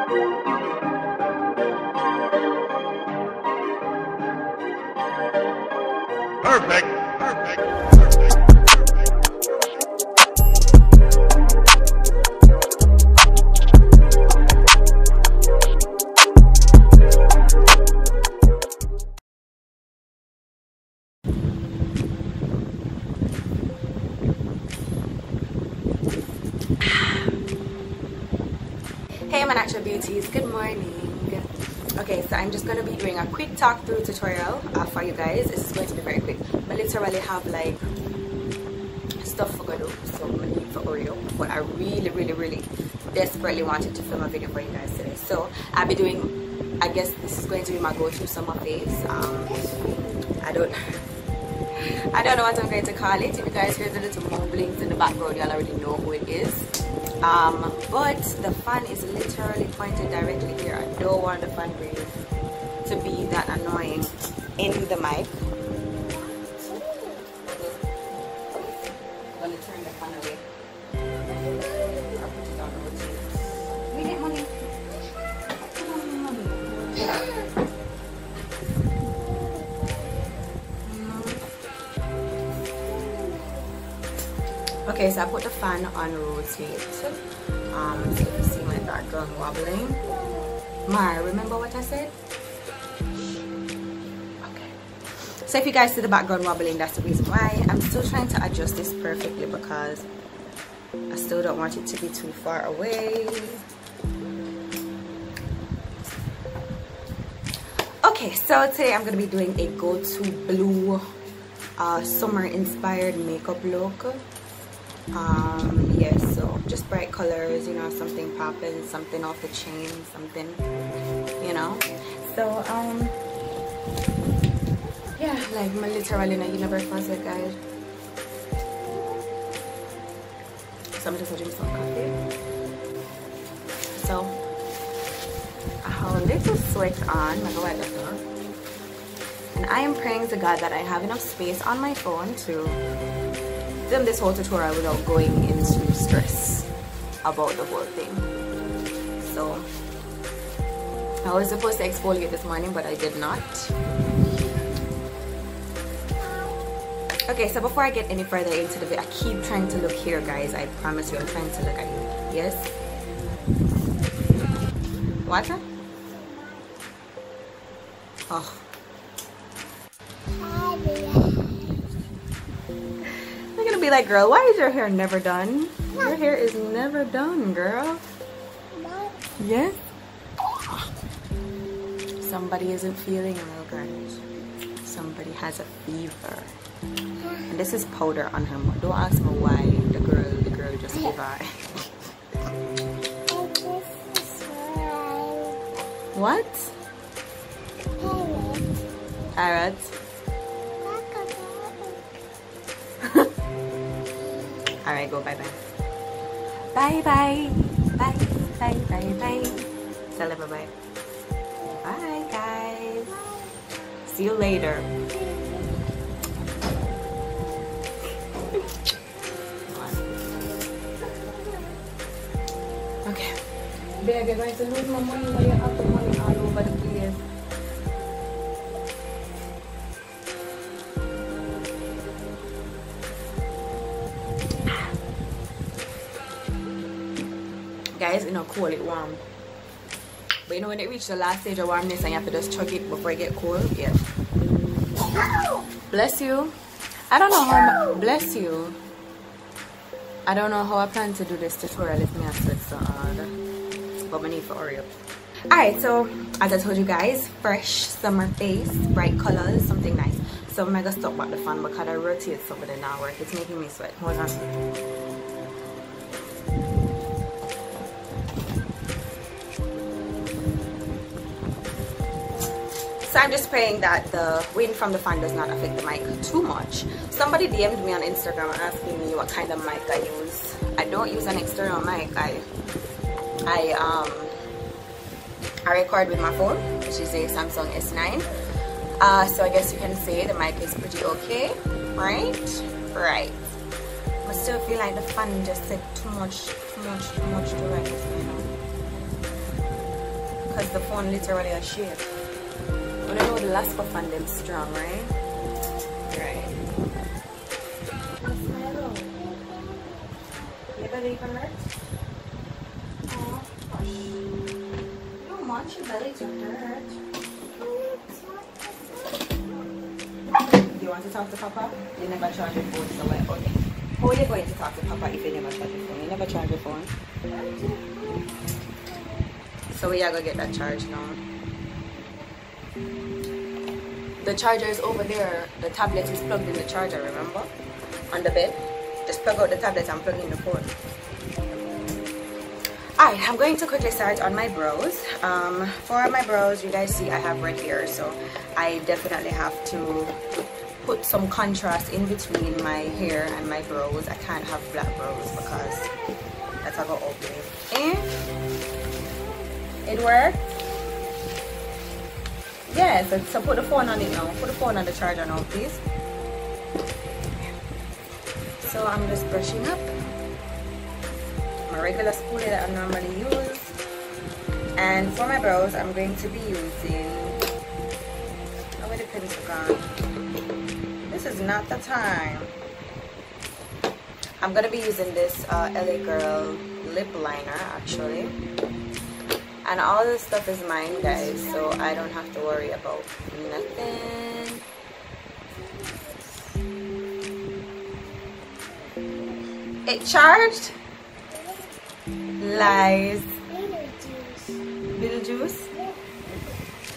Perfect. Perfect. Hey my natural beauties, good morning. Okay, so I'm just going to be doing a quick talk through tutorial for you guys. This is going to be very quick. I literally have like stuff for do, so I'm gonna need for hurry up, but I really desperately wanted to film a video for you guys today. So I'll be doing, I guess this is going to be my go-to summer face. I don't know what I'm going to call it. If you guys hear the little mumblings in the background, y'all already know who it is. But the fan is literally pointed directly here. I don't want the fan breeze to be that annoying into the mic. I'm gonna turn the fan away. I'll put it on rotate. We get money. Okay, so I put the fan on rotate. So if you see my background wobbling. Mar, remember what I said? Okay. So if you guys see the background wobbling, that's the reason why. I'm still trying to adjust this perfectly because I still don't want it to be too far away. Okay, so today I'm gonna be doing a go-to blue summer inspired makeup look. Yes, so just bright colors, you know, something popping, something off the chain, something, you know. So yeah, like I'm literally in a universe with guys. So I'm just drinking some coffee. So I have a little sweat on, like a white letter. And I am praying to God that I have enough space on my phone to film this whole tutorial without going into stress about the whole thing. So I was supposed to exfoliate this morning, but I did not. Okay, so before I get any further into the video, I keep trying to look here, guys. I promise you, I'm trying to look at you. Yes? Water? Oh. Be like, girl, why is your hair never done? Your hair is never done, girl. Yes? Somebody isn't feeling well, guys. Somebody has a fever. And this is powder on her mouth. Don't ask me why the girl just gave by. What? Parrot. Alright, go bye-bye. Bye-bye. Bye-bye. Tell her bye-bye. Bye, guys. See you later. Okay. Babe, you're going to lose my money while you have the money all over the place. Guys, you know, cool, it warm. But you know, when it reaches the last stage of warmness and you have to just chug it before it get cold, yeah. Bless you. I don't know how, bless you. I don't know how I plan to do this tutorial if me I sweat so hard. But I need to hurry up. Alright, so as I told you guys, fresh summer face, bright colors, something nice. So I'm gonna stop at the fan because I rotate some of it now work. It's making me sweat. Hold on. So I'm just praying that the wind from the fan does not affect the mic too much. Somebody DM'd me on Instagram asking me what kind of mic I use. I don't use an external mic. I record with my phone, which is a Samsung S9. So I guess you can say the mic is pretty okay, right? Right. I still feel like the fan just said too much to write, you know. because the phone literally a shake. But I know the last puff on them strong, right? Right. Your belly even hurt? Oh, gosh. You don't want your belly to hurt. You want to talk to Papa? You never charge your phone, so like, okay. How are you going to talk to Papa if you never charge your phone? You never charge your phone? So we are going to get that charge now. The charger is over there. The tablet is plugged in the charger, remember? On the bed. Just plug out the tablet and plug in the phone. Alright, I'm going to quickly start on my brows. For my brows, you guys see I have red hair, so I definitely have to put some contrast in between my hair and my brows. I can't have black brows because that's how I go ugly. It worked? Yeah, so put the phone on it now. Put the phone on the charger now, please. So I'm just brushing up my regular spoolie that I normally use. And for my brows, I'm going to be using... Oh, where the pencil gone? This is not the time. I'm gonna be using this LA Girl lip liner actually, and all this stuff is mine, guys, so I don't have to worry about nothing. It charged? Lies. Beetlejuice?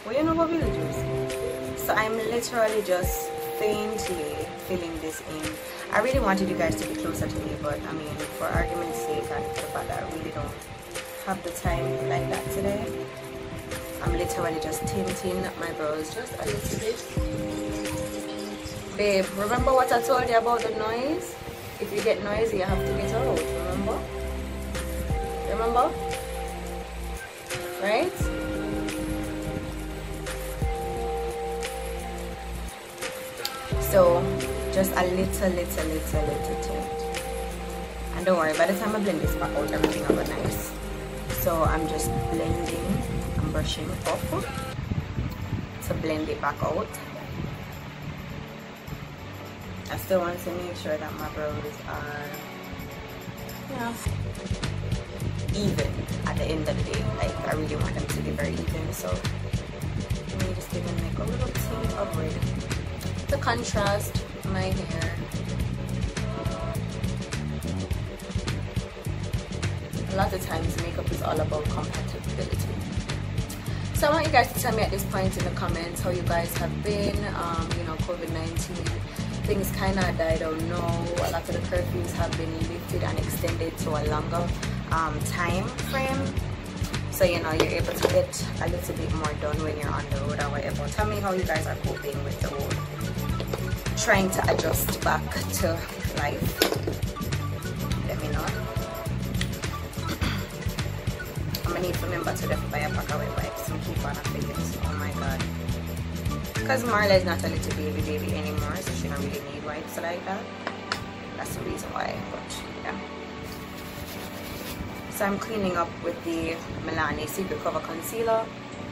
What do you know about Beetlejuice? So I'm literally just faintly filling this in. I really wanted you guys to be closer to me, but I mean, for argument's sake and for the fact that I really don't have the time like that today, I'm literally just tinting my brows just a little bit. Babe, remember what I told you about the noise? If you get noisy, you have to get out, remember? Remember? Right? So just a little tint. And don't worry, by the time I blend this back out, everything will be nice. So I'm just blending and brushing up to blend it back out. I still want to make sure that my brows are, you know, even at the end of the day. Like, I really want them to be very even, so let me just give them like a little tint of red to contrast my hair. A lot of times makeup is all about compatibility. So I want you guys to tell me at this point in the comments how you guys have been. You know, COVID-19, things kind of died out now. A lot of the curfews have been lifted and extended to a longer time frame. So, you know, you're able to get a little bit more done when you're on the road or whatever. Tell me how you guys are coping with the whole trying to adjust back to life. Let me know. I'm gonna need to remember to buy a pack of wet wipes and keep on affiliates. Oh my god. Because Marla is not a little baby anymore, so she don't really need wipes like that. That's the reason why, but yeah. So I'm cleaning up with the Milani Supercover concealer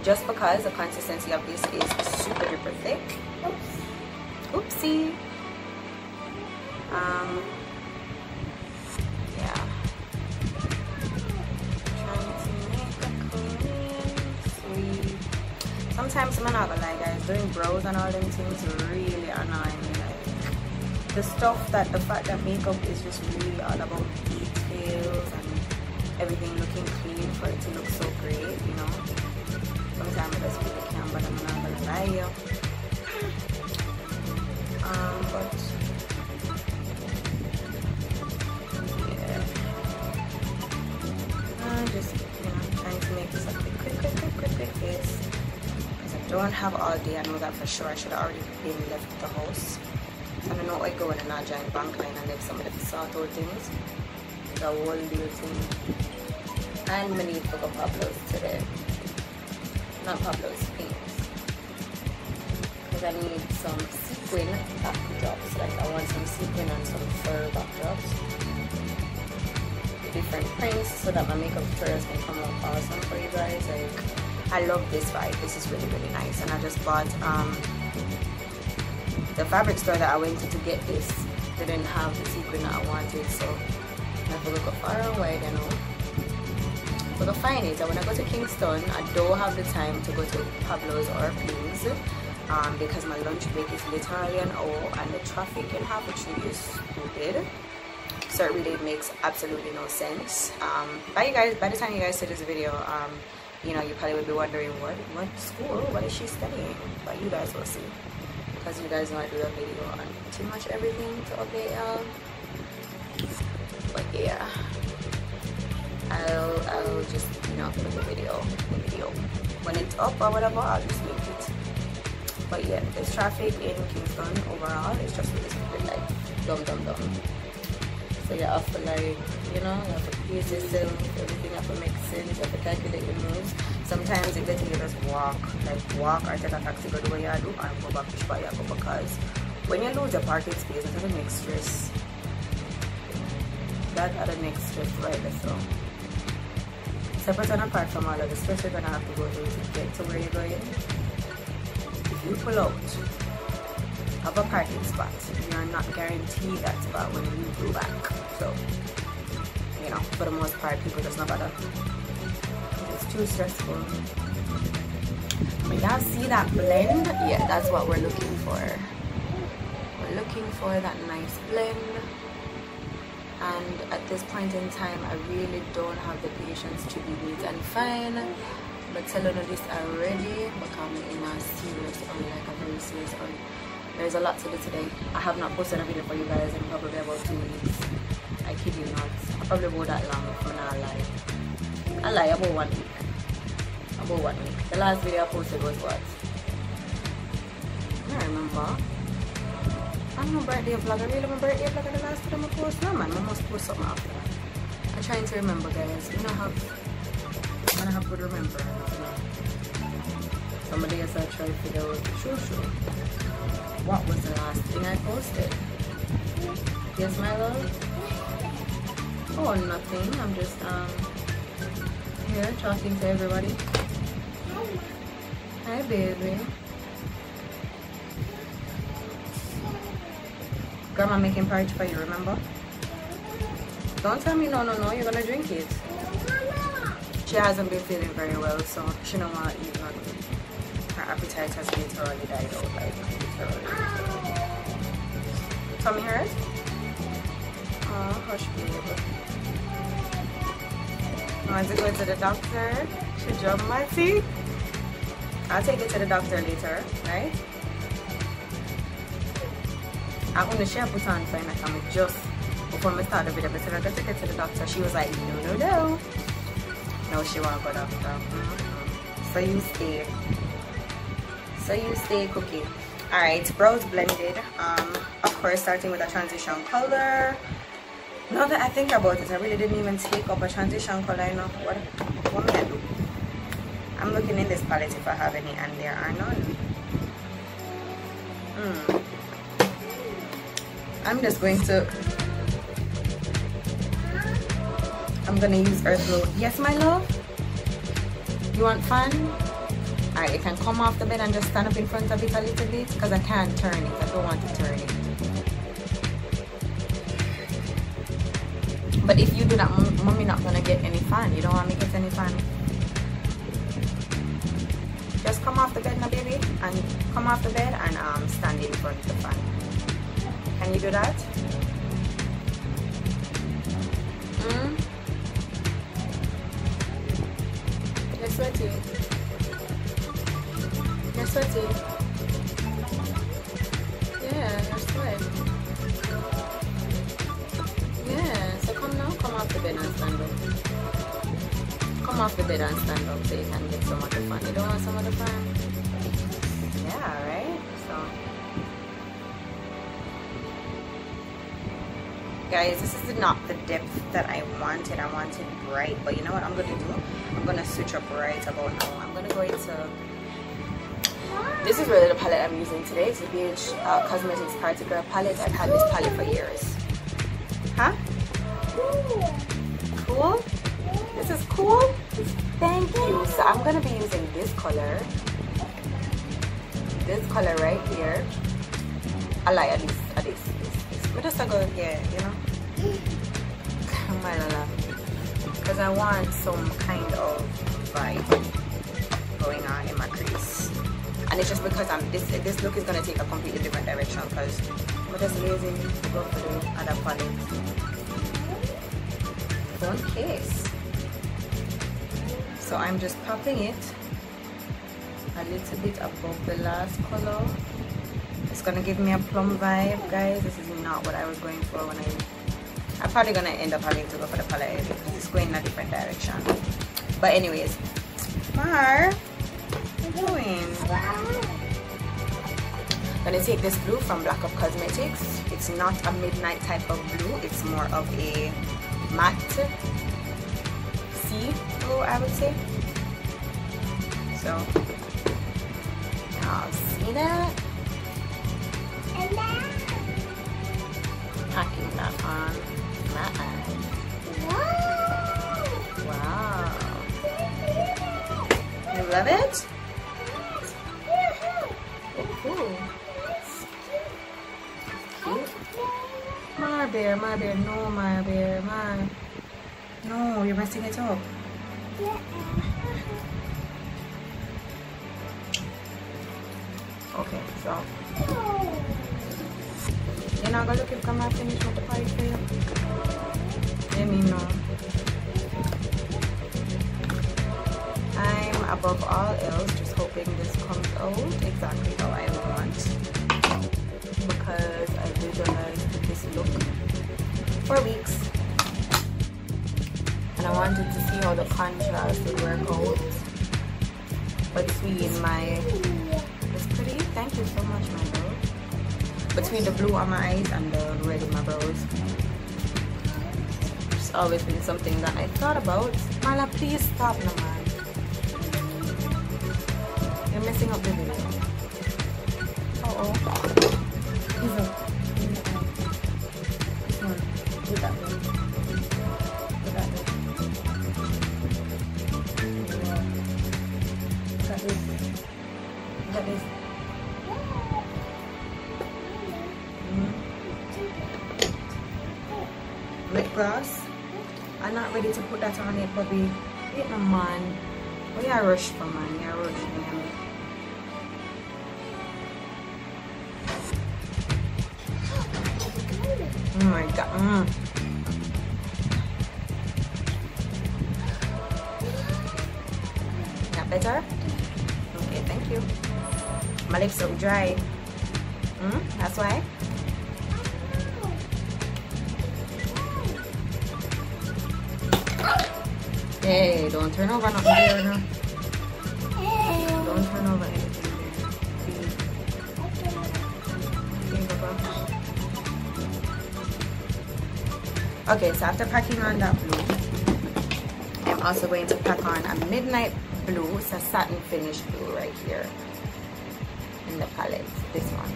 just because the consistency of this is super duper thick. Oops. Oopsie. Yeah. Trying to make a clean sweep. Sometimes I'm not gonna lie, guys, doing brows and all them things really annoying me. Like, the stuff that the fact that makeup is just really all about details and everything looking clean for it to look so great, you know. Sometimes I just really can't, but I'm not gonna lie you. But yeah, I'm just, you know, trying to make this a quick fix because I don't have all day. I know that for sure. I should have already been left the house. I don't know where I go in a giant bank line and leave somebody to sort out things. It's a whole deal thing. And I need to go Pablo's today. Not Pablo's, Pinks. Because I need some sequin backdrops. Like, I want some sequin and some fur backdrops. Different prints so that my makeup tutorials can come out awesome for you guys. Like, I love this vibe. This is really, really nice. And I just bought the fabric store that I went to get this. They didn't have the sequin that I wanted, so I have to look far and wide, you know. But to find it, and when I go to Kingston, I don't have the time to go to Pablo's or Pings because my lunch break is literally an hour and the traffic in Harvard is stupid. So it really makes absolutely no sense. By the time you guys see this video, you know, you probably will be wondering what school, what is she studying? But you guys will see, because you guys know I do a video on pretty much everything to update y'all. But yeah, I'll just, you know, put the video when it's up or whatever. I'll just make it. But yeah, there's traffic in Kingston overall. It's just really stupid, like dumb. So you have to, like, you know, you have to pace yourself, everything have to make sense, you have to calculate your moves. Sometimes it's better you just walk or take a taxi, go do what you do and go back to spot you go, because when you lose your parking space, it's the next stress. That are the next stress right there. So separate and apart from all of the stress you're gonna have to go through to get to where you're going. If you pull out of a parking spot, you are not guaranteed that spot when you go back. So, you know, for the most part, people just not bother. It's too stressful. But y'all see that blend? Yeah, that's what we're looking for. We're looking for that nice blend. And at this point in time, I really don't have the patience to be neat and fine. But telling you this already, because I'm in a serious, like a very serious hurry. There's a lot to do today. I have not posted a video for you guys in probably about 2 weeks. I kid you not. I probably won't that long if I'm not lie. I lie about 1 week. About 1 week. The last video I posted was what? I don't remember. I'm no birthday vlog. I really my birthday vlog the last video I post. No man, I must post something after that. I'm trying to remember, guys. I don't have good remembrance, you know. Somebody else I tried to figure out true. What was the last thing I posted? Yes, my love? Oh, nothing. I'm just here talking to everybody. Hi, baby. Grandma making porridge for you, remember? Don't tell me no, you're gonna drink it. She hasn't been feeling very well, so she don't want to eat nothing. Her appetite has literally died out, like literally. Tummy hurt? Oh, hush, baby. I want to go to the doctor. She dropped my teeth. I'll take it to the doctor later, right? I'm going to share put on for my camera just before I start the video. But I take it to the doctor. She was like, no. No, she won't go doctor. So you stay cookie. Alright, brows blended. Of course, starting with a transition color. Now that I think about it, I really didn't even take up a transition color. You know what may I do? I'm looking in this palette if I have any, and there are none. I'm just going to. I'm gonna use Earth Glow. Yes, my love. You want fun? Alright, you can come off the bed and just stand up in front of it a little bit, because I can't turn it. I don't want to turn it. But if you do that, mommy not gonna get any fun. You don't want me to get any fun. Just come off the bed now, baby, and come off the bed and stand in front of the fan. Can you do that? You're sweaty. You're sweaty. Yeah, you're sweaty. Yeah, so come now, come off the bed and stand up. Come off the bed and stand up so you can get some of the fun. You don't want some of the fun? Yeah, right? So, guys, this is not the depth that I wanted. I wanted bright, but you know what I'm going to do? I'm going to switch up right about now. I'm going to go into... This is really the palette I'm using today. It's a BH Cosmetics Party Girl palette. I've had this palette for years. Huh? Cool? This is cool? Thank you. So I I'm gonna be using this color right here. I like at least this. But just a go, yeah, you know. Because I want some kind of vibe going on in my crease, and it's just because this look is gonna take a completely different direction because I'm just lazy to go for the other palette. Phone case. So I'm just popping it a little bit above the last color. It's gonna give me a plum vibe, guys. This is not what I was going for when I'm probably gonna end up having to go for the palette because it's going in a different direction. But anyways, Mar, what are you doing? I'm gonna take this blue from Black Up Cosmetics. It's not a midnight type of blue. It's more of a matte sea blue, I would say. So now see that? Packing that on my eye. Wow. You love it? Oh, cool. Cute. Mar bear, no, Mar bear, Mar. No, you're messing it up. Okay, so you're not gonna look if I'm not finished with the pipe for you? Let me know. I'm above all else just hoping this comes out exactly how I want, because I visualized this look for weeks and I wanted to see how the contrast would work out between my, it's pretty, thank you so much my love, between the blue on my eyes and the red in my brows. It's always been something that I thought about. Marla, please stop now, man. You're messing up the video. Uh-oh. This one. Do that one. Do that one. Look at this. Look at this. Lip gloss. I'm not ready to put that on yet, puppy. Wait, no, man. Oh, yeah, rush for man. Yeah, rush, man. Oh my god. That better? Okay, thank you. My lips so dry. That's why. Hey, don't turn over nothing there now. Don't turn over anything there. Okay, so after packing on that blue, I'm also going to pack on a midnight blue. It's a satin finish blue right here in the palette, this one.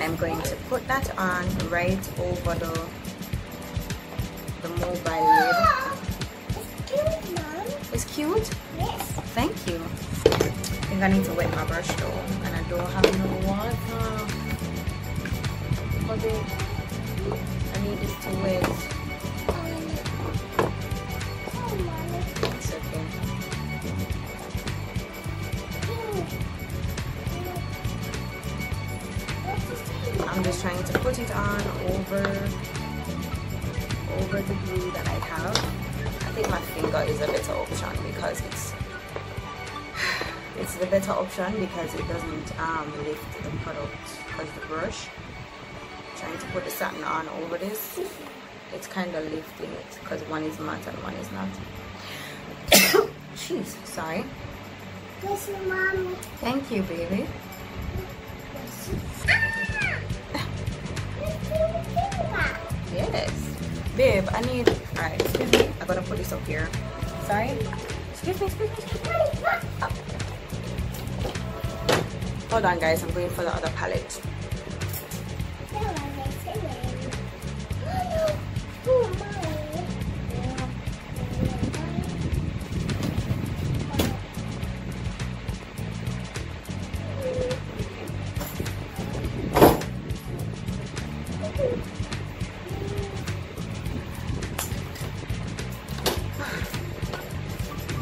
I'm going to put that on right over the mobile lid. It's cute? Yes. Thank you. I think I need to wet my brush though, and I don't have no water. Okay. I need this to wet. It's okay. I'm just trying to put it on over the glue that I have. I think my finger is a better option because it's the better option because it doesn't lift the product, because the brush, trying to put the satin on over this, it's kind of lifting it because one is matte and one is not. Jeez, sorry. Yes, Mommy. Thank you, baby. Yes. Babe, I need, alright, excuse me, I'm gonna put this up here. Sorry? Excuse me. Hold on guys, I'm going for the other palette.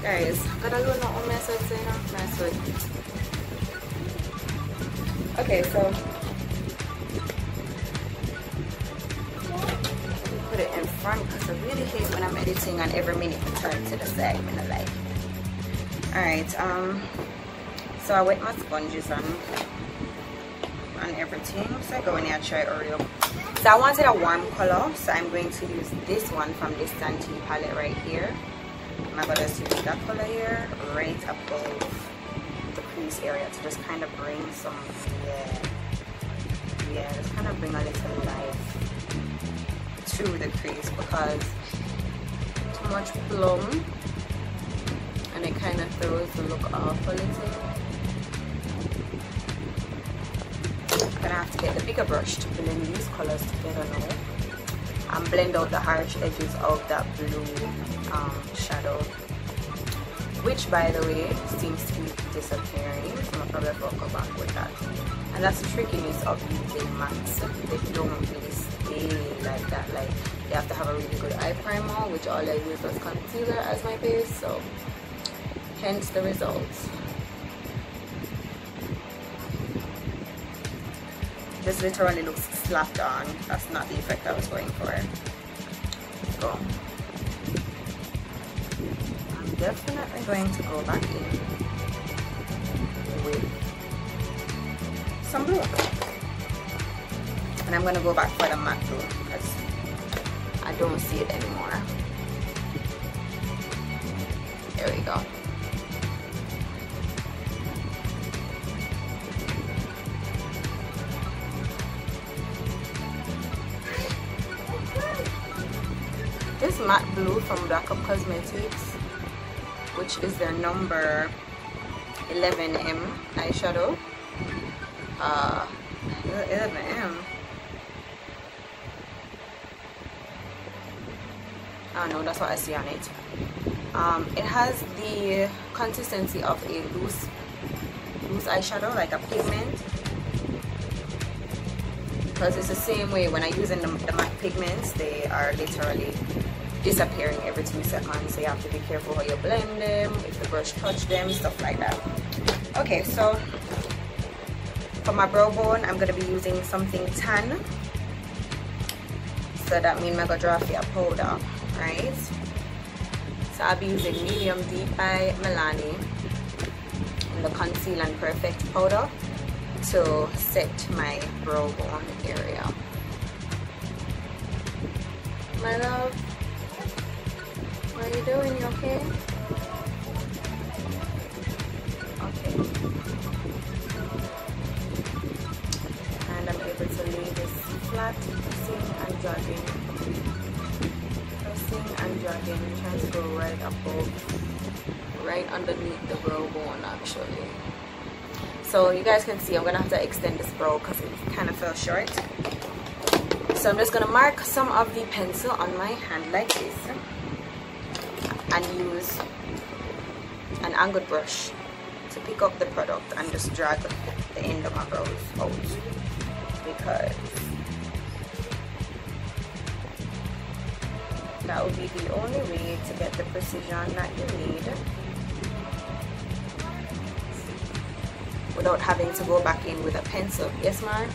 Guys, gotta learn how to mess with it. Okay, so put it in front because I really hate when I'm editing and every minute I turn to the side when I like. Alright, so I wet my sponges on everything, so I go in here and try Oreo. So I wanted a warm color, so I'm going to use this one from this Santee palette right here. I'm gonna just use that color here right above the crease area to just kind of bring some, just kind of bring a little life to the crease, because too much plum and it kind of throws the look off a little. I'm gonna have to get the bigger brush to blend these colors together now and blend out the harsh edges of that blue shadow, which by the way seems to be disappearing, so I'll probably go back with that. And that's the trickiness of using mattes. They don't really stay like that. Like, you have to have a really good eye primer, which all I use was concealer as my base, so hence the results. This literally looks slapped on. That's not the effect I was going for. So I'm definitely going to go back in with some blue. And I'm going to go back for the matte blue because I don't see it anymore. There we go. This matte blue from Black Up Cosmetics, which is their number 11M eyeshadow. 11M. Oh no, that's what I see on it. It has the consistency of a loose eyeshadow, like a pigment. Because it's the same way when I use the matte pigments, they are literally disappearing every 2 seconds, so you have to be careful how you blend them, if the brush touch them, stuff like that. Okay, so for my brow bone, I'm going to be using something tan, so that means I'm going to draw for a powder, right? So I'll be using Medium Deep by Milani in the Conceal and Perfect powder to set my brow bone area. My love, what are you doing? You okay? Okay. And I'm able to lay this flat, pressing and dragging, trying to go right above, right underneath the brow bone actually. So you guys can see I'm gonna have to extend this brow because it kind of fell short. So I'm just gonna mark some of the pencil on my hand like this and use an angled brush to pick up the product and just drag the end of my brows out, because that will be the only way to get the precision that you need without having to go back in with a pencil. Yes, Mar?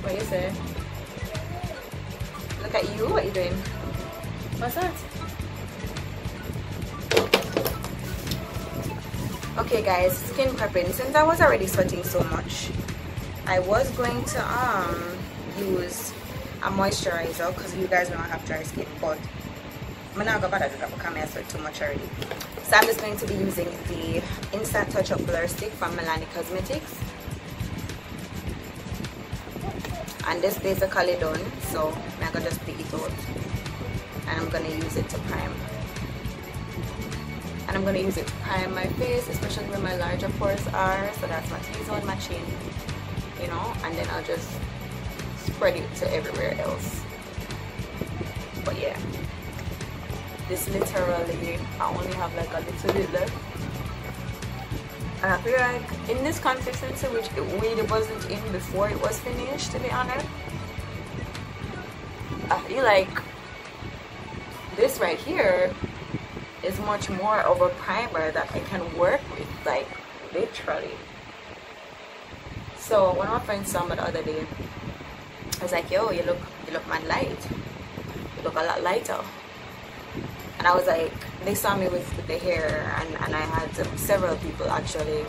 What you say? Look at you, what are you doing? What's that? Okay guys, skin prepping. Since I was already sweating so much, I was going to use a moisturizer because you guys know I have dry skin, but I'm not going to because I sweat too much already. So I'm just going to be using the Instant Touch Up Blur Stick from Milani Cosmetics. And this basically done, so I'm going to just pick it out. And I'm going to use it to prime. And I'm going to use it to prime my face, especially where my larger pores are. So that's my T-zone, my chin, you know. And then I'll just spread it to everywhere else. But yeah. This literally, I only have like a little bit left. And I feel like in this consistency, which it really wasn't in before it was finished, to be honest, I feel like this right here is much more of a primer that I can work with, like literally. So one of my friends saw me the other day. I was like, yo, you look mad light. You look a lot lighter. And I was like, they saw me with the hair, and I had several people actually,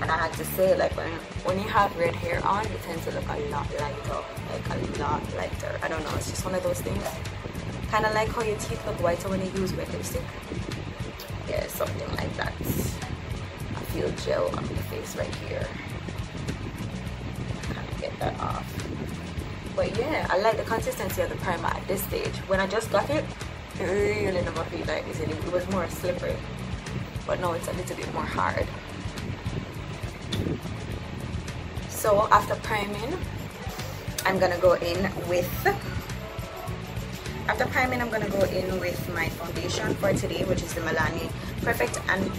and I had to say, like, when you have red hair on, you tend to look a lot lighter, like a lot lighter. I don't know, it's just one of those things. Kind of like how your teeth look whiter when you use red lipstick. Yeah, something like that. I feel gel on the face right here. Kind of get that off. But yeah, I like the consistency of the primer at this stage. When I just got it, it really never felt like this. It was more slippery. But now it's a little bit more hard. So after priming, I'm gonna go in with my foundation for today, which is the Milani Perfect and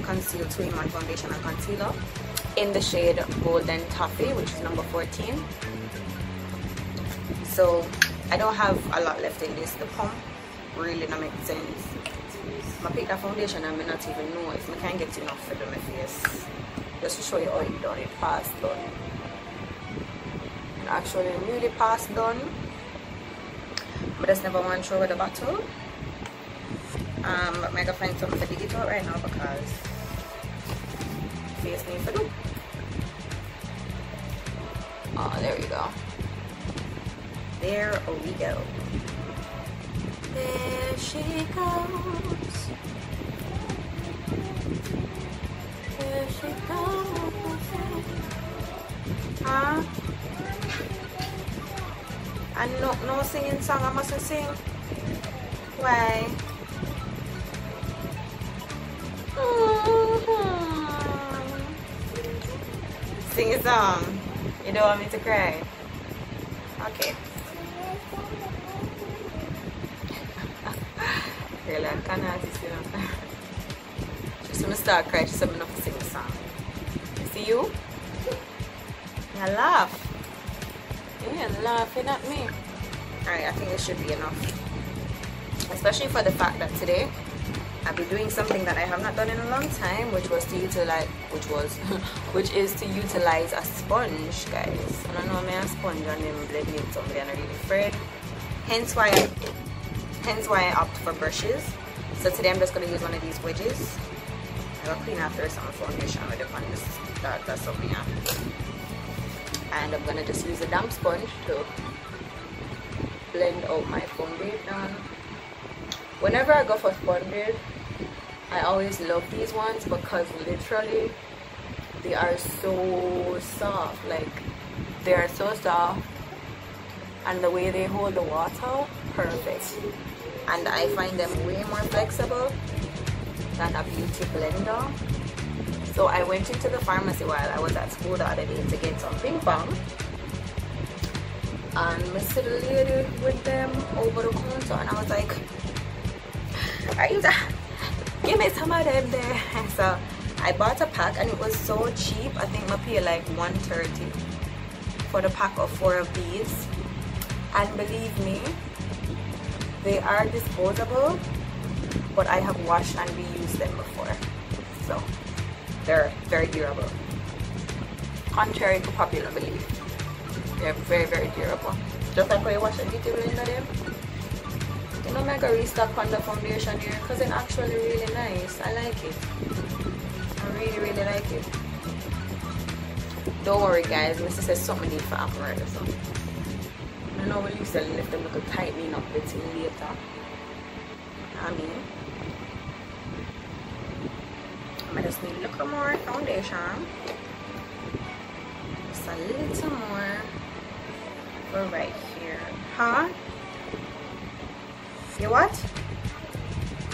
Conceal 2-in-1 foundation and concealer in the shade Golden Toffee, which is number 14. So I don't have a lot left in this. The pump really don't make sense. I pick that foundation and I not even know if I can get enough for my face. Just to show you how it done, it fast done. And actually really fast done. But I just never want to throw away the bottle. But I'm gonna find something to dig it out right now because face me for do. Oh, there we go. There we go. There she goes. There she goes. Huh? And no singing song I mustn't sing. Why? Sing a song. You don't want me to cry? Okay. Really, I can't artist, you know. Just when I start crying, just something enough to sing a song. See you? You laugh. Yeah, laughing at me. Alright, I think this should be enough. Especially for the fact that today I'll be doing something that I have not done in a long time, which is to utilize a sponge, guys. And I know I'm a sponge and then blend it somebody and I'm really afraid. Hence why I opt for brushes. So today I'm just gonna use one of these wedges. I'll clean after some foundation with it on this. That's something I and I'm gonna just use a damp sponge to blend out my foundation. Whenever I go for sponges, I always love these ones because literally they are so soft. Like, they are so soft, and the way they hold the water, perfect. And I find them way more flexible than a beauty blender. So I went into the pharmacy while I was at school the other day to get some ping pong, and I saw the lady with them over the counter and I was like, give me some of them there. And so I bought a pack and it was so cheap. I think I paid like $1.30 for the pack of 4 of these. And believe me, they are disposable, but I have washed and reused them before, so they're very durable. Contrary to popular belief, they're very, very durable. Just like how you wash a beauty blender them. You know, make a restock on the foundation here because it's actually really nice. I like it. I really, really like it. Don't worry, guys. Mr. says something need for apparel or something. I know we used to lift them little tightening up bits in later. I mean, I just need a little more foundation. Just a little more for right here. Huh? You what?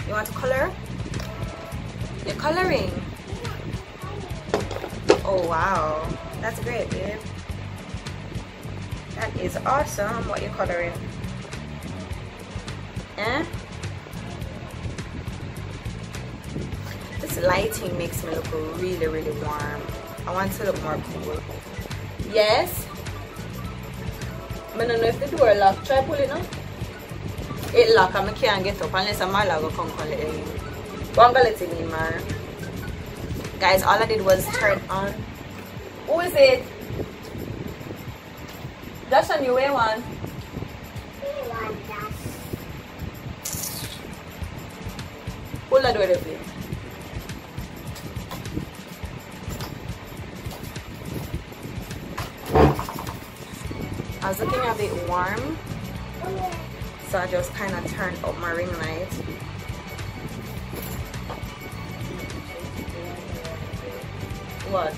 You want to color? You're coloring. Oh wow, that's great, babe. That is awesome what you're coloring. Eh? This lighting makes me look really, really warm. I want to look more cool. Yes? I don't know if the door locked. Try pulling up. It lock and I can't get up unless I'm allowed to come collect it. Go and let it in, man. Guys, all I did was turn on. Who is it? That's a new one. Hold that door there, please. I was looking a bit warm, so I just kind of turned up my ring light. What?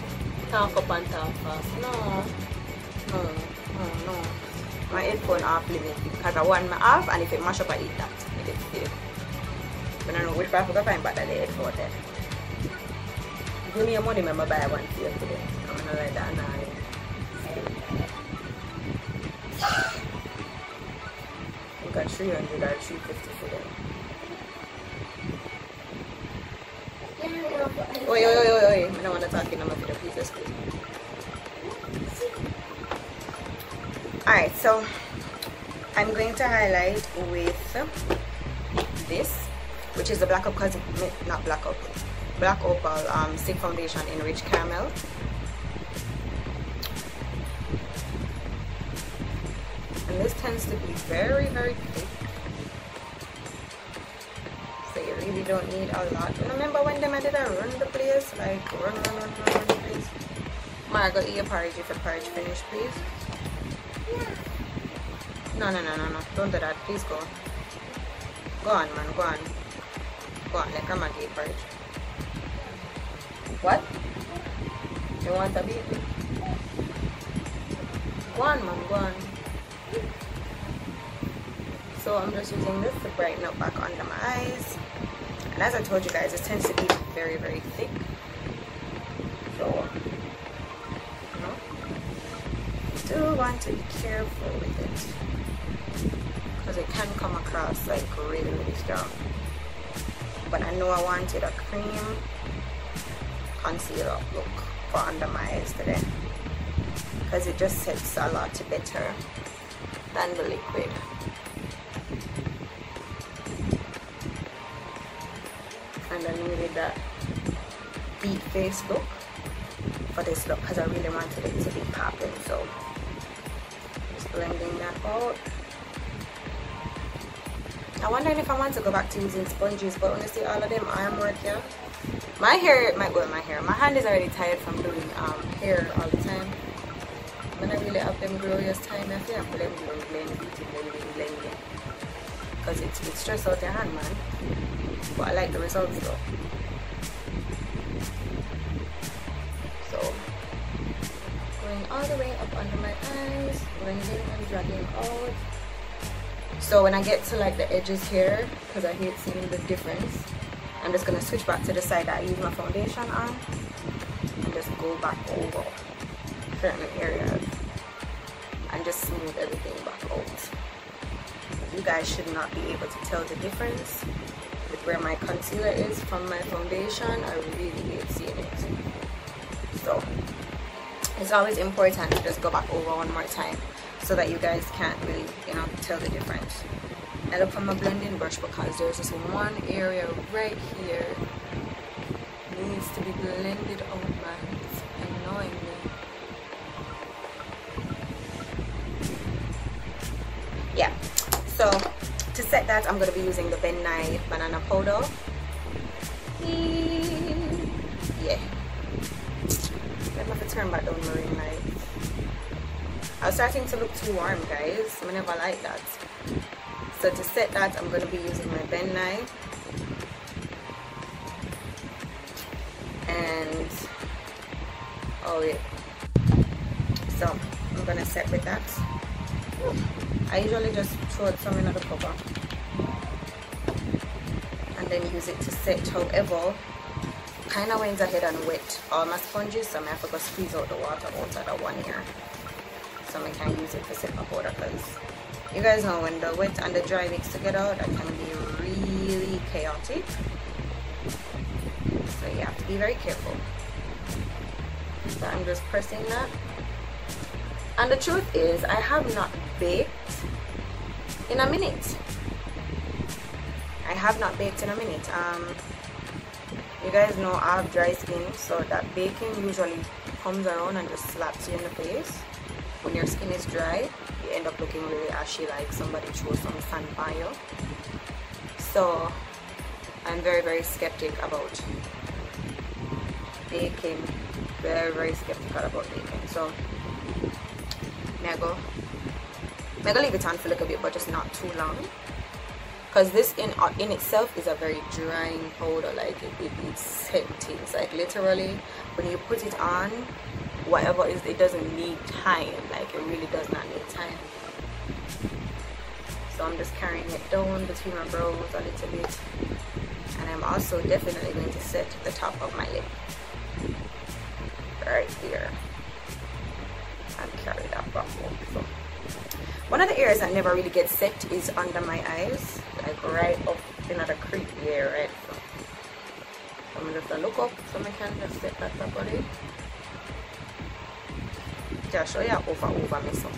Talk up and talk fast. No. My headphone off limit because I want my off, and if it mash up, I eat that. I get it. But I don't know which part I find back that the headphone then. Give me your money, remember, buy one for you today. I'm gonna let that now. I got 300 or 350 for them. Oi. I don't want to talk in my video, please. Alright, so I'm going to highlight with this, which is the Black Opal, not Black Opal, Black Opal Stick Foundation in Rich Caramel. And this tends to be very, very thick. So you really don't need a lot. Remember when them I did I run the place? Like run the place. Margo, eat your porridge if your porridge finished, please. No. Don't do that. Please go. Go on, man. Go on. Let grandma get porridge. What? You want a bit? Go on, man. Go on. So I'm just using this to brighten up back under my eyes. And as I told you guys, it tends to be very, very thick. So, do want to be careful with it because it can come across like really, really strong. But I know I wanted a cream concealer look for under my eyes today because it just sets a lot better than the liquid. And I needed that beat face look for this look because I really wanted it to be popping. So just blending that out. I wondering if I want to go back to using sponges, but honestly all of them arm work, yeah. My hand is already tired from doing hair all the time. When I really have them glorious time, I feel I'm blending because it stress out your hand, man. But I like the results though. So going all the way up under my eyes, blending and dragging out. So when I get to like the edges here, because I hate seeing the difference, I'm just gonna switch back to the side that I use my foundation on and just go back over certain areas and just smooth everything back out. You guys should not be able to tell the difference with where my concealer is from my foundation. I really hate seeing it. So it's always important to just go back over one more time so that you guys can't really, tell the difference. I look for my blending brush because there's this one area right here needs to be blended out, man. It's annoying me. Yeah, so to set that, I'm going to be using the Ben Nye banana powder. Yeah, I'm going to turn back down my ring light. I was starting to look too warm, guys. I never like that. So to set that, I'm going to be using my Ben Nye. And, so I'm going to set with that. I usually just throw some in the cover and then use it to set. However, kind of went ahead and wet all my sponges, so I have to go squeeze out the water out of that one here. So I can use it to set my powder because you guys know when the wet and the dry mix together, that can be really chaotic. So you have to be very careful. So I'm just pressing that. And the truth is, I have not baked in a minute. I have not baked in a minute. You guys know I have dry skin, so that baking usually comes around and just slaps you in the face. When your skin is dry, you end up looking really ashy, like somebody threw some sand on you. So I'm very, very skeptic about baking. Very, very skeptical about baking. So I'm gonna leave it on for a little bit, but just not too long. Because this in itself is a very drying powder, like it set things, like literally when you put it on, whatever is, it doesn't need time, like it really does not need time. So I'm just carrying it down between my brows a little bit, and I'm also definitely going to set the top of my lip right here and carry that back up. So one of the areas that never really gets set is under my eyes, like right up in the creep here, right? So I'm just gonna look up so I can just set that properly. I'll show you over me some.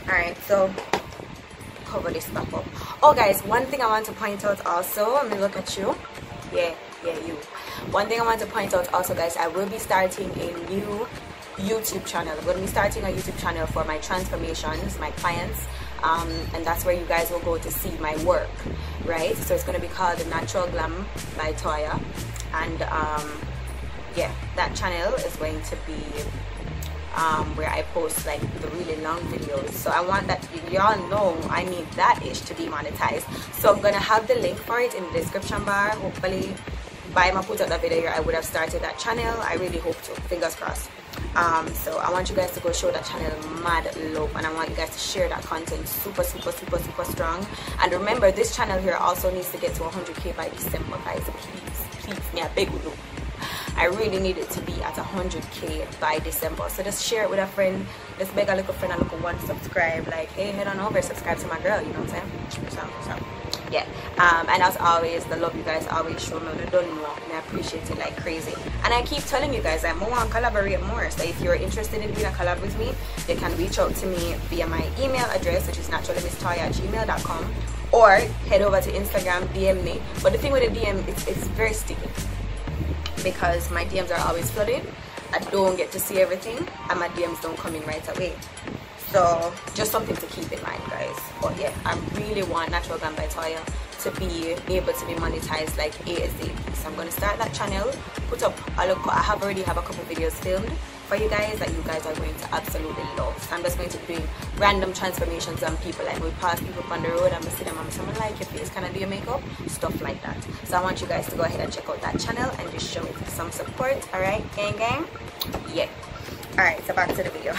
Alright, so cover this back up. Oh guys, one thing I want to point out also, let me look at you. Yeah, you. One thing I want to point out also, guys, I will be starting a new YouTube channel. I'm going to be starting a YouTube channel for my transformations, my clients, and that's where you guys will go to see my work, right? So it's going to be called The Natural Glam by Toya, and yeah, that channel is going to be where I post like the really long videos. So I want that, y'all know I need that ish to be monetized. So I'm gonna have the link for it in the description bar. Hopefully by my put out the video here, I would have started that channel. I really hope to, fingers crossed. So I want you guys to go show that channel mad love, and I want you guys to share that content super strong. And remember, this channel here also needs to get to 100k by December, guys. Please, me a beg you. I really need it to be at 100k by December. So just share it with a friend. Just beg a little friend and little one subscribe. Like, hey, head on over, subscribe to my girl. You know what I'm saying? So yeah. And as always, the love you guys always show me. You don't know. And I appreciate it like crazy. And I keep telling you guys, I want to collaborate more. So if you're interested in doing a collab with me, you can reach out to me via my email address, which is naturallymisstoya@gmail.com, or head over to Instagram, DM me. But the thing with the DM, it's very sticky, because my DMs are always flooded. I don't get to see everything, and my DMs don't come in right away. So just something to keep in mind, guys. But yeah, I really want Natural Glam by Toya to be able to be monetized like ASAP. So I'm gonna start that channel, put up I already have a couple videos filmed for you guys that you guys are going to absolutely love. So I'm just going to be doing random transformations on people, like we pass people on the road and we see them and someone like your face, can I do your makeup, stuff like that. So I want you guys to go ahead and check out that channel and just show it some support. All right, gang, yeah. All right, so back to the video.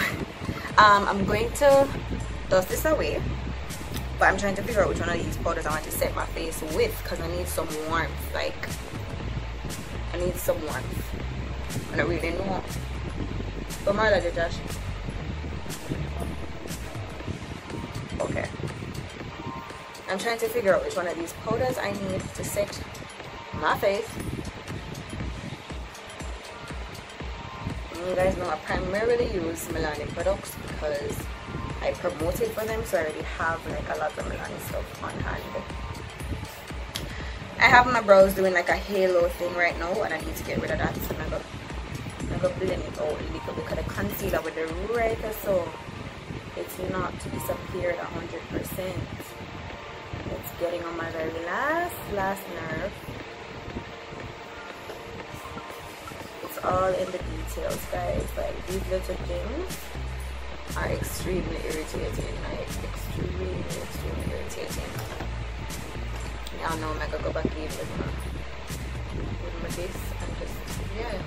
I'm going to dust this away, but I'm trying to figure out which one of these powders I want to set my face with, because I need some warmth. Like, I need some warmth. I don't really know. But my lady, Josh. Okay. I'm trying to figure out which one of these powders I need to set my face. And you guys know I primarily use Milani products because I promoted for them, so I already have like a lot of Milani stuff on hand. I have my brows doing like a halo thing right now, and I need to get rid of that. So I'm gonna blend it out a little bit, because the concealer with the right, so it's not disappeared 100%. It's getting on my very last nerve. It's all in the details, guys. Like, these little things are extremely irritating, like extremely irritating. Y'all know I'm gonna go back in with my this and just, yeah,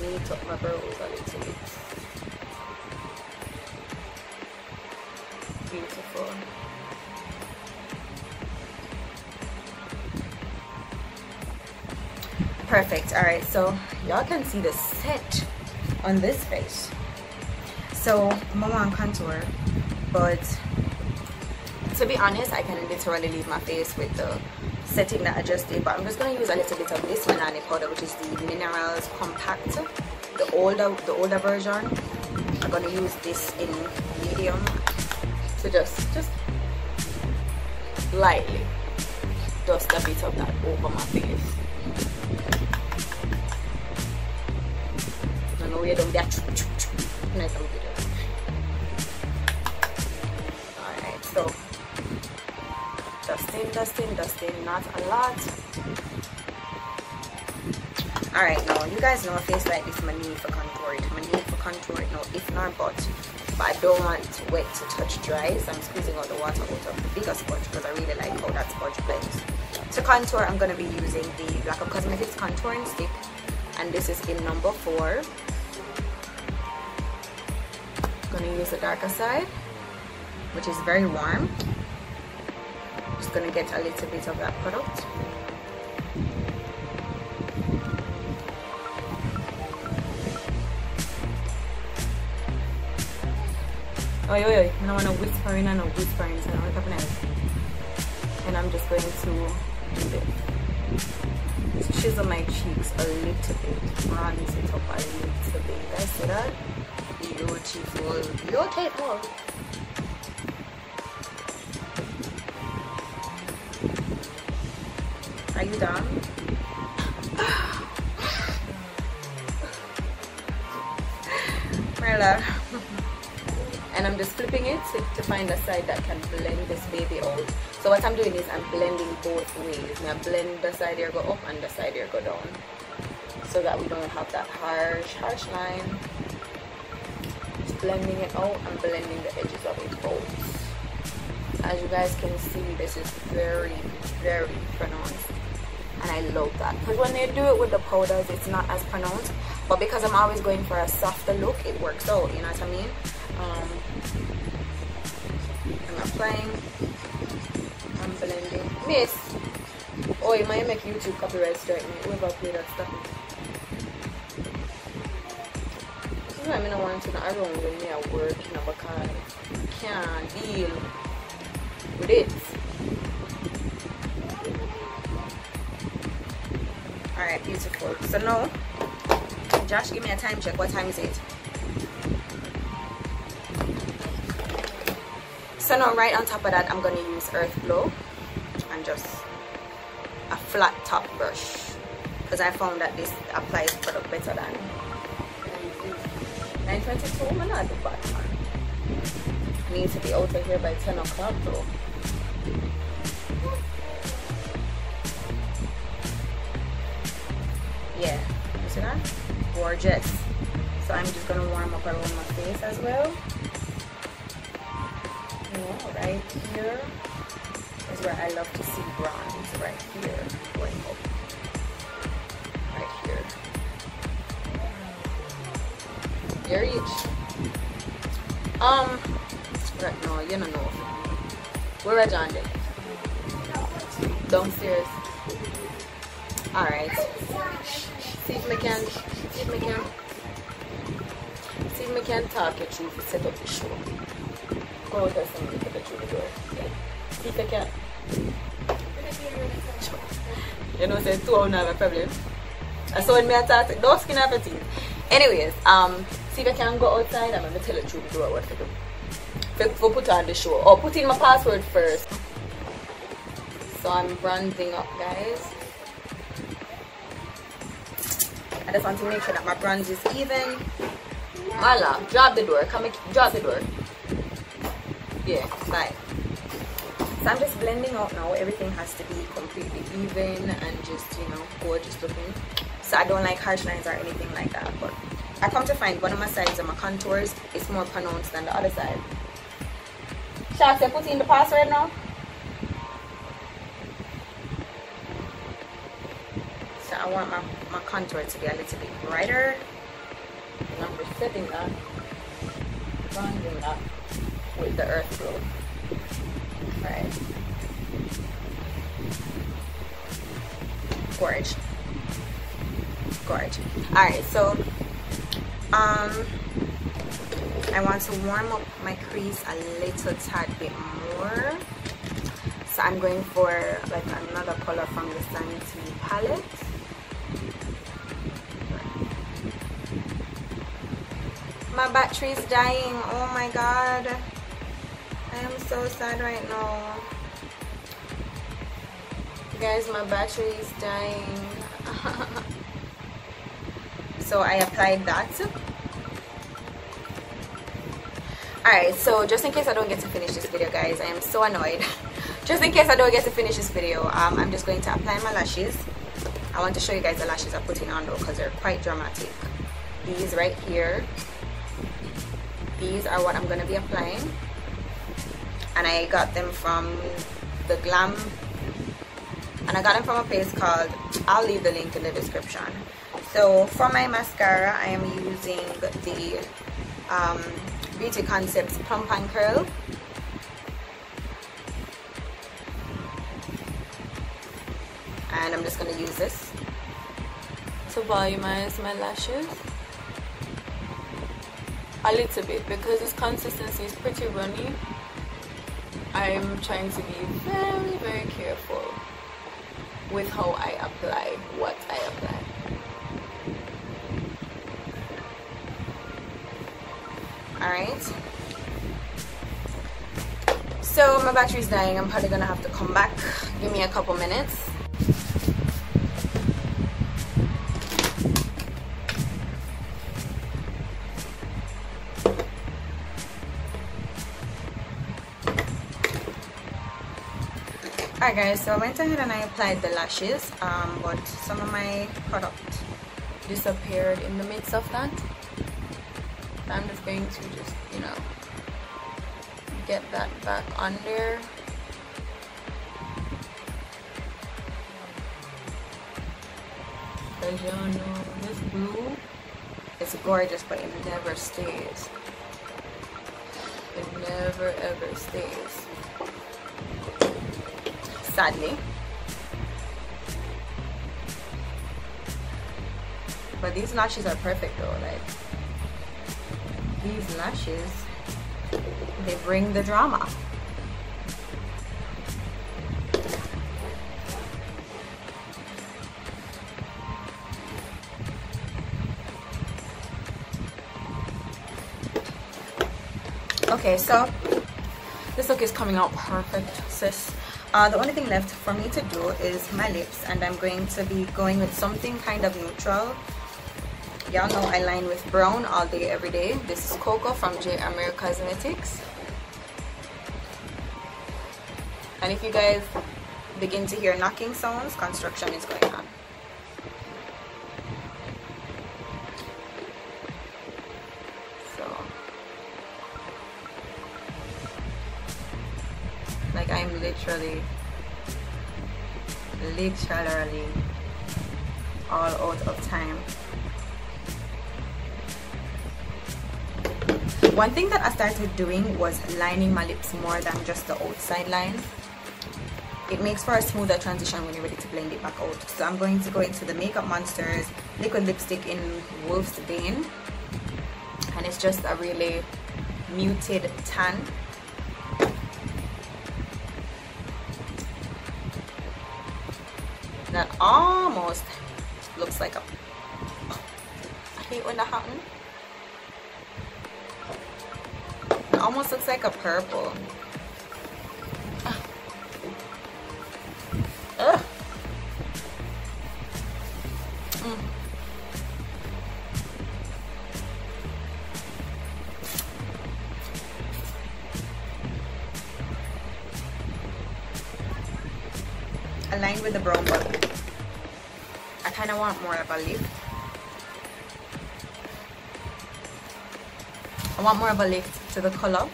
neat up my brows a little bit. Beautiful. Perfect. All right, so y'all can see the set on this face. So I'm on contour, but to be honest, I can literally leave my face with the setting that I just did, but I'm just going to use a little bit of this Milani powder, which is the Minerals Compact the older version. I'm gonna use this in medium. So just lightly dust a bit of that over my face. I know you don't get nice and good. Alright, so dusting, not a lot. Alright, now you guys know a face like this, my need for contour it. My need for contour it now, if not but I don't want wet to touch dry, so I'm squeezing all the water out of the bigger sponge because I really like how that sponge blends. To contour, I'm going to be using the Black & Cosmetics contouring stick, and this is in number 4. I'm going to use the darker side, which is very warm. Just going to get a little bit of that product. Oi, I don't want to whispering and no whispering, so I don't want to happen else. And I'm just going to do this. To chisel my cheeks a little bit, bronze it up a little bit. I see that? Beautiful. Are you done? Marla. And I'm just flipping it to find a side that can blend this baby out. So what I'm doing is I'm blending both ways. Now blend the side here go up and the side here go down, so that we don't have that harsh line. Just blending it out and blending the edges of it out. As you guys can see, this is very pronounced, and I love that, because when they do it with the powders it's not as pronounced, but because I'm always going for a softer look, it works out, you know what I mean? I'm applying, I'm blending. Miss! Oh, it might make YouTube copyright strike me. Whoever play that stuff. This is why I don't want to know around when me at work, you know, because I can't deal with it. Alright, beautiful. So now, Josh, give me a time check. What time is it? So now right on top of that, I'm going to use Earth Glow and just a flat top brush, because I found that this applies product better than 922. I'm not the bad man. I need to be out of here by 10 o'clock though. Yeah, you see that? Gorgeous. So I'm just going to warm up around my face as well. Right here is where I love to see bronze. Right here, going up. Right here. You reach. Right now, you don't know. Where are John then? Downstairs. Alright. See if me can talk you through to set up the show. Go with us and look at the door. See if I can. You know, say 2 hours have a problem. I saw when me attack, don't skin up your teeth. Anyways, see if I can go outside and I'm gonna tell you through the door what to do. If we put on the show. Oh, put in my password first. So I'm bronzing up, guys. I just want to make sure that my bronze is even. Voila, drop the door. Come, drop the door. Yeah, fine. So I'm just blending out now. Everything has to be completely even and just, you know, gorgeous looking. So I don't like harsh lines or anything like that. But I come to find one of my sides of my contours is more pronounced than the other side. Shall I put in the password now? So I want my contour to be a little bit brighter. And I'm resetting that, bonding that with the Earth Glow. Alright. Gorge. Alright, so I want to warm up my crease a little tad bit more. So I'm going for like another color from the Santy palette. My battery is dying. Oh my god. I am so sad right now. Guys, my battery is dying. So I applied that. Alright, so just in case I don't get to finish this video, guys, I am so annoyed. Just in case I don't get to finish this video, I'm just going to apply my lashes. I want to show you guys the lashes I'm putting on though, because they're quite dramatic. These right here, these are what I'm going to be applying, and I got them from the Glam, and I got them from a place called, I'll leave the link in the description. So for my mascara, I am using the Beauty Concepts Plump and Curl. And I'm just going to use this to volumize my lashes a little bit, because this consistency is pretty runny. I'm trying to be very, very careful with how I apply what I apply. Alright, so my battery's dying. I'm probably gonna have to come back. Give me a couple minutes. Alright guys, so I went ahead and I applied the lashes, but some of my product disappeared in the midst of that. I'm just going to just, you know, get that back on there. As y'all know, this blue is gorgeous, but it never stays. It never ever stays. Sadly. But these lashes are perfect though, like. These lashes, they bring the drama. Okay, so this look is coming out perfect, sis. The only thing left for me to do is my lips, and I'm going to be going with something kind of neutral. Y'all know I line with brown all day, every day. This is Cocoa from J. Amir Cosmetics. And if you guys begin to hear knocking sounds, construction is going on. So, like, I'm literally all out of time. One thing that I started doing was lining my lips more than just the outside line. It makes for a smoother transition when you're ready to blend it back out. So I'm going to go into the Makeup Monsters liquid lipstick in Wolf's Bane, and it's just a really muted tan. That almost looks like a, I hate when that happens. It almost looks like a purple. Ugh. Aligned with the brown, but I kind of want more of a lift. I want more of a lift to the color,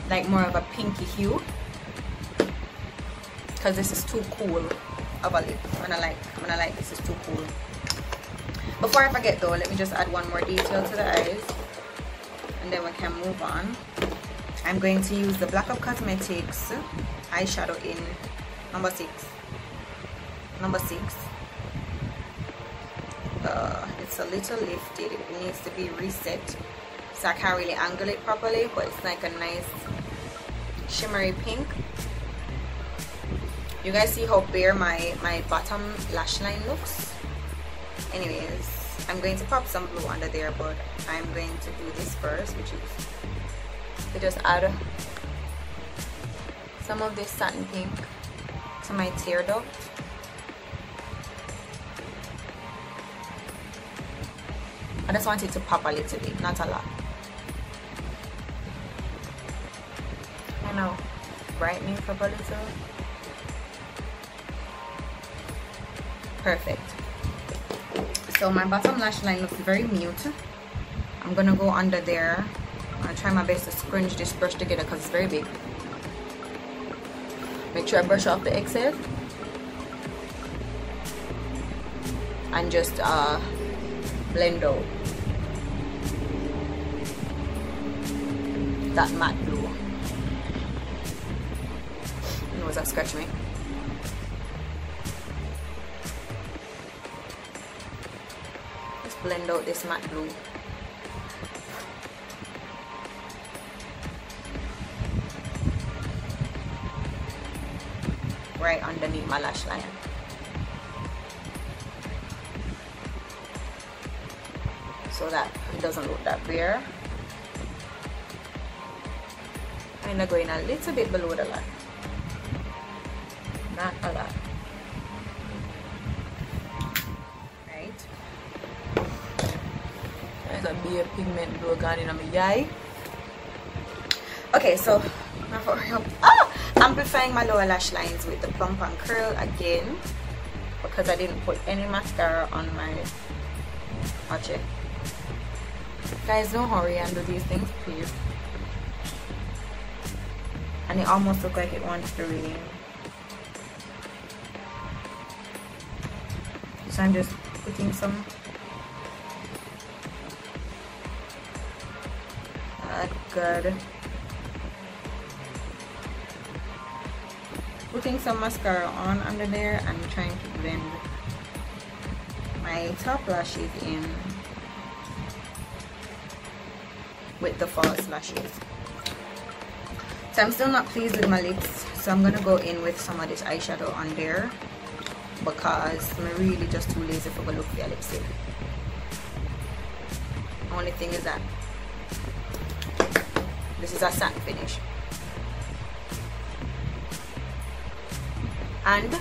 like more of a pinky hue, because this is too cool of a lip. I'm gonna like this is too cool. Before I forget though, let me just add one more detail to the eyes, and then we can move on. I'm going to use the Black Up Cosmetics eyeshadow in number 6. It's a little lifted. It needs to be reset, so I can't really angle it properly, but it's like a nice shimmery pink. You guys see how bare my bottom lash line looks? Anyways, I'm going to pop some blue under there, but I'm going to do this first, which is to just add some of this satin pink to my tear duct. I just want it to pop a little bit, not a lot. I know, brightening up a little. Perfect. So my bottom lash line looks very mute. I'm gonna go under there. I'm gonna try my best to scrunch this brush together because it's very big. Make sure I brush off the excess and just blend out that matte blue. You know, that scratch me. Just blend out this matte blue. Right underneath my lash line. So that it doesn't look that bare. Kind of going a little bit below the line. Not a lot. Right. There's a bare pigment blue gone in my eye. Okay, so amplifying my lower lash lines with the plump and curl again because I didn't put any mascara on my arch. Guys, don't hurry and do these things, please. And it almost looks like it wants to rain. So I'm just putting some good. Putting some mascara on under there and trying to blend my top lashes in with the false lashes. So I'm still not pleased with my lips, so I'm gonna go in with some of this eyeshadow on there because I'm really just too lazy for the look for your lipstick. Only thing is that this is a satin finish. And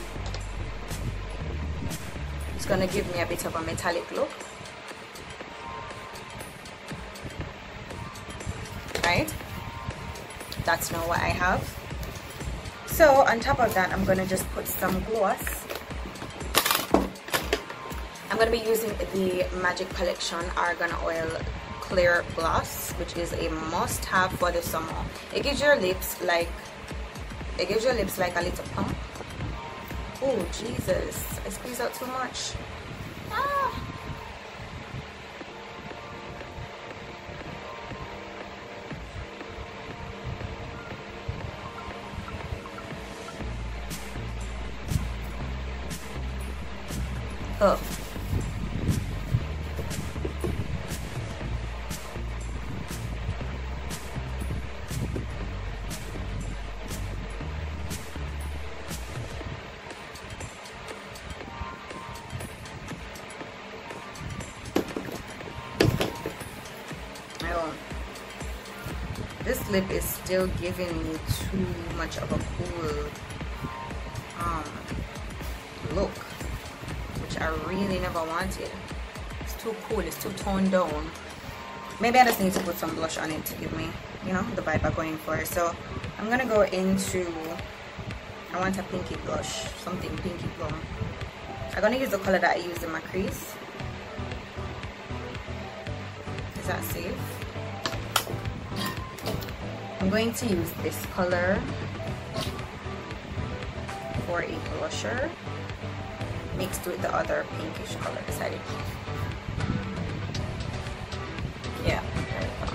it's gonna give me a bit of a metallic look, right? That's not what I have. So on top of that, I'm gonna just put some gloss. I'm gonna be using the Magic Collection Argan Oil Clear Gloss, which is a must-have for the summer. It gives your lips like a little pump. Oh Jesus, I squeeze out too much. Ah. Oh. This lip is still giving me too much of a cool look, which I really never wanted. It's too cool, it's too toned down. Maybe I just need to put some blush on it to give me, you know, the vibe I'm going for. So I'm gonna go into, I want a pinky blush, something pinky blue. I'm gonna use the color that I used in my crease. Is that safe? I'm going to use this color for a blusher mixed with the other pinkish color beside it. Yeah, there we go.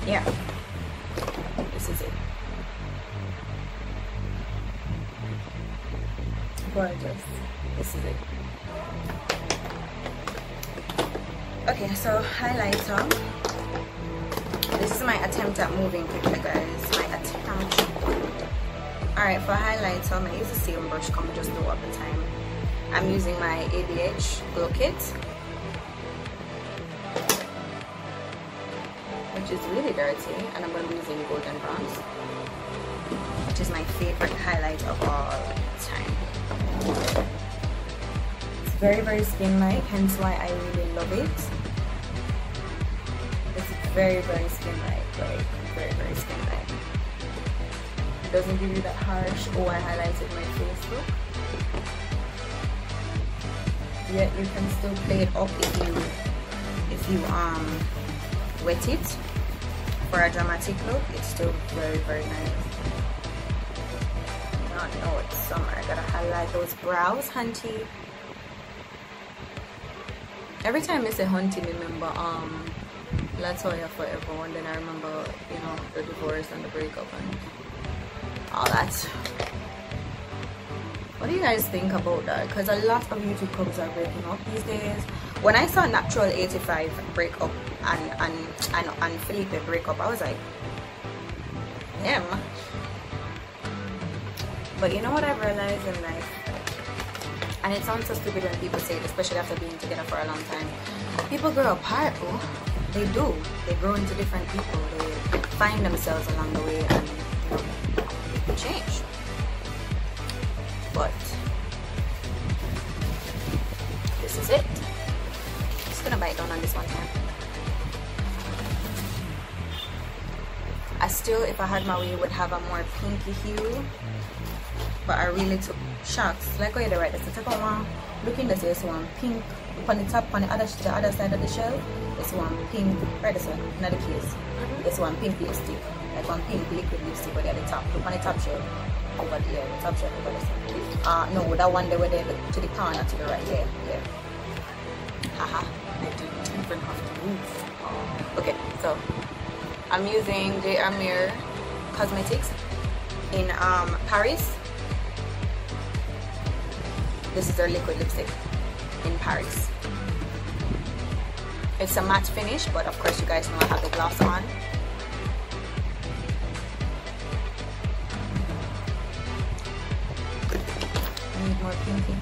Yeah, this is it. gorgeous. This is it. Okay, so highlighter. This is my attempt at moving quickly, guys. My attempt. Alright, for highlighter, I'm gonna use the same brush. Come just do up the time. I'm using my ABH Glow Kit, which is really dirty, and I'm going to be using Golden Bronze, which is my favorite highlight of all time. It's very, very skin-like, hence why I really love it. It's very, very skin-like, like very, very skin-like. It doesn't give you that harsh, oh, I highlighted my face look. Yet you can still play it up if you wet it for a dramatic look. It's still very, very nice. I know it's summer. I gotta highlight those brows, hunty. Every time I say hunty, I remember Latoya Forever, and then I remember, you know, the divorce and the breakup and all that. What do you guys think about that? Because a lot of YouTube covers are breaking up these days. When I saw Natural 85 break up and Felipe break up, I was like, damn. But you know what I've realized in life? And it sounds so stupid when people say it, especially after being together for a long time. People grow apart, oh. They do. They grow into different people. They find themselves along the way, and you know, they change. But this is it. Just gonna bite down on this one time. I still, if I had my way, would have a more pinky hue, but I really took shots. Like I did right, it's the type of one. Look in this, it's one pink on the top, on the other side of the shelf. It's one pink, right this one, not the case. It's one pink lipstick, like one pink liquid lipstick, but at the top. Look on the top shelf. Over there, the top shelf over there. No, that one they were there to the corner to the right. Yeah. Haha. I didn't even have to move. Okay, so I'm using J. Amir Cosmetics in Paris. This is their liquid lipstick in Paris. It's a matte finish, but of course you guys know I have the gloss on. Need more pinky.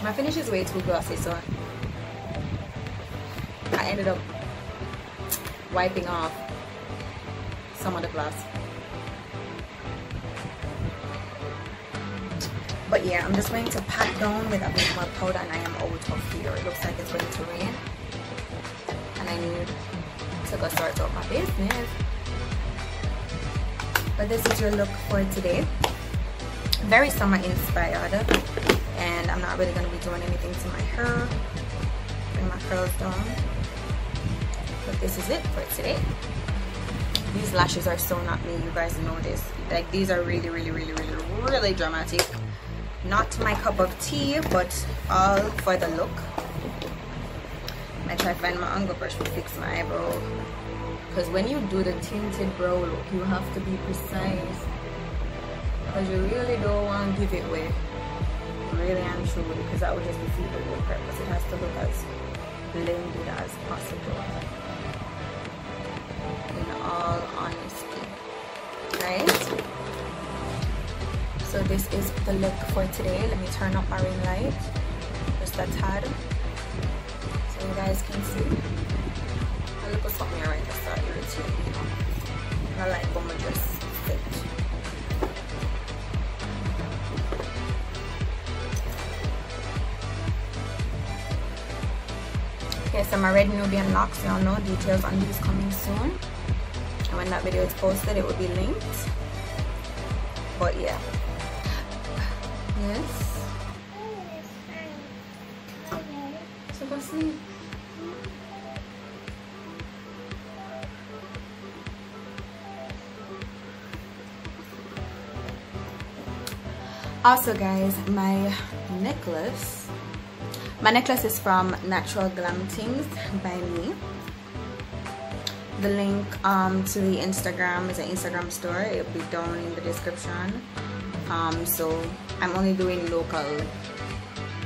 My finish is way too glossy, so I ended up wiping off some of the gloss. But yeah, I'm just going to pat down with a bit more powder, and I am out of here. It looks like it's going to rain, and I need to go sort out my business. But this is your look for today. Very summer inspired, and I'm not really going to be doing anything to my hair. Bring my curls down. But this is it for today. These lashes are so not me, you guys know this. Like, these are really, really, really, really, really dramatic. Not my cup of tea, but all for the look. I try to find my angle brush to fix my eyebrow, because when you do the tinted brow look, you have to be precise, because you really don't want to give it away, really and truly, because that would just defeat the whole purpose. It has to look as blended as possible, in all honesty, right? So this is the look for today. Let me turn up my ring light just a tad so you guys can see. I look at something right to start irritating, you know. I like when my dress fit. Okay, so my red Nubian locks, y'all know details on these coming soon. And when that video is posted, it will be linked. But yeah. Yes. So go sleep. Also guys, my necklace is from Natural Glam Things by me. The link to the Instagram is an Instagram store. It'll be down in the description. So I'm only doing local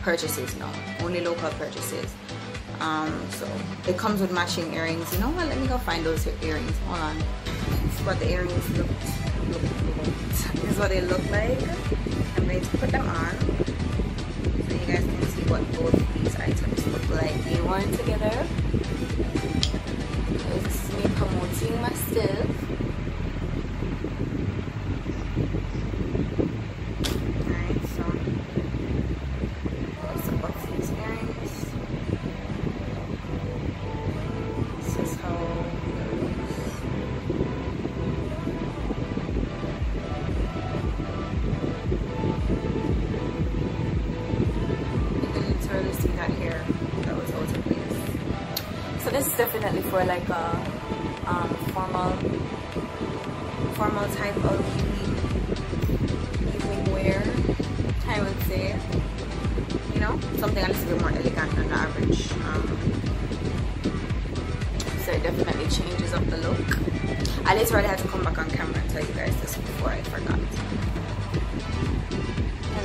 purchases now, only local purchases. So it comes with matching earrings. You know what, let me go find those earrings. Hold on. This is what the earrings look. This is what they look like. I'm going to put them on so you guys can see what both these items look like being worn together. This is me promoting myself. Alright, so let's box these earrings. This is how it looks. See that hair that was out of place. So this is definitely for like a formal type of evening wear, I would say. You know, something a little bit more elegant than the average. So it definitely changes up the look. I literally had to come back on camera and tell you guys this before I forgot.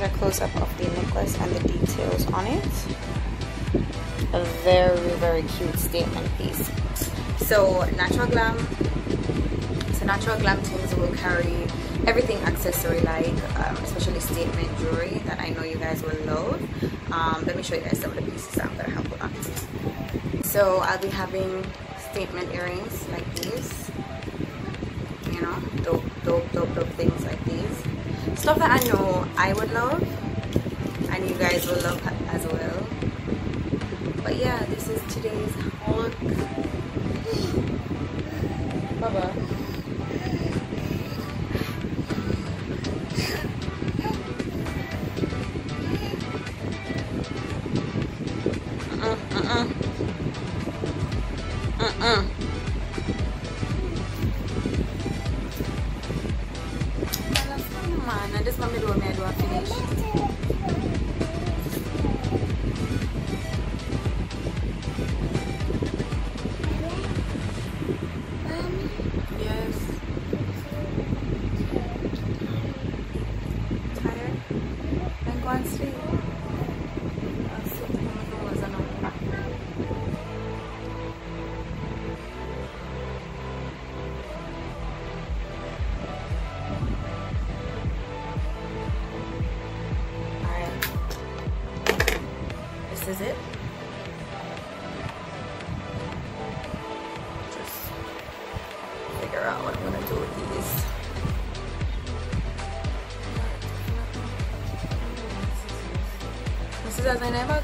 A close-up of the necklace and the details on it. A very cute statement piece. So Natural Glam Things will carry everything accessory like, especially statement jewelry that I know you guys will love. Let me show you guys some of the pieces I'm gonna have put on. So I'll be having statement earrings like these. You know, dope things like these. Stuff that I know I would love and you guys will love as well. But yeah, this is today's look. Baba. Man, this mommy do me do a finish. Yes. Tired? Then go and sleep. I'll sit in the doors and open. This is it. Just figure out what I'm gonna do with these. This is as I never.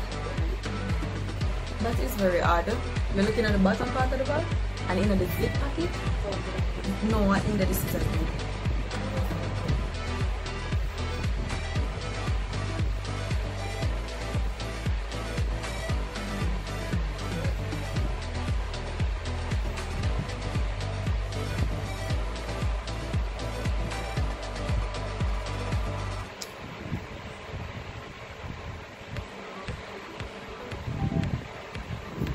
That is very odd. You're looking at the bottom part of the bag and in the zip pocket. No, I think that this is a thing.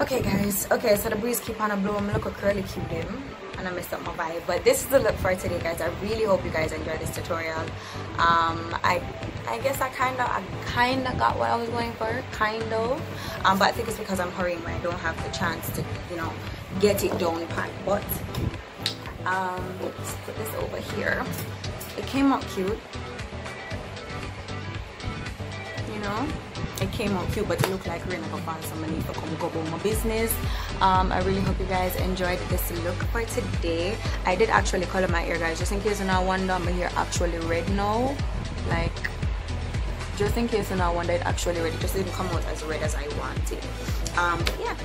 Okay guys, okay, so the breeze keep on a blow. I'm look a curly cute him and I messed up my vibe, but this is the look for today guys. I really hope you guys enjoyed this tutorial. I guess I kind of got what I was going for, but I think it's because I'm hurrying when I don't have the chance to, you know, get it down pat. But let's put this over here. It came out cute, you know. It came out cute, but it looked like we're gonna go find somebody to come go about my business. I really hope you guys enjoyed this look for today. I did actually color my hair guys, just in case you're not wondering. My hair actually red now, like just in case you're not wondering, it actually red. It just didn't come out as red as I wanted. But yeah,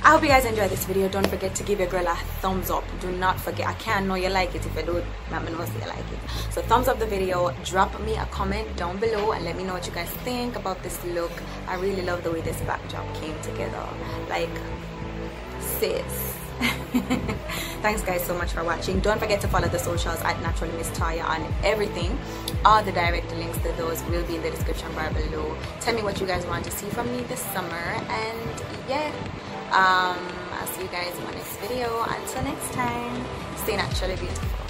I hope you guys enjoyed this video. Don't forget to give your girl a thumbs up. Do not forget. I can't know you like it if you don't. Let me know if you like it. So thumbs up the video. Drop me a comment down below and let me know what you guys think about this look. I really love the way this backdrop came together. Like, sis. Thanks guys so much for watching. Don't forget to follow the socials at Naturally Miss Taya on everything. All the direct links to those will be in the description bar below. Tell me what you guys want to see from me this summer, and yeah, I'll see you guys in my next video. Until next time, stay naturally beautiful.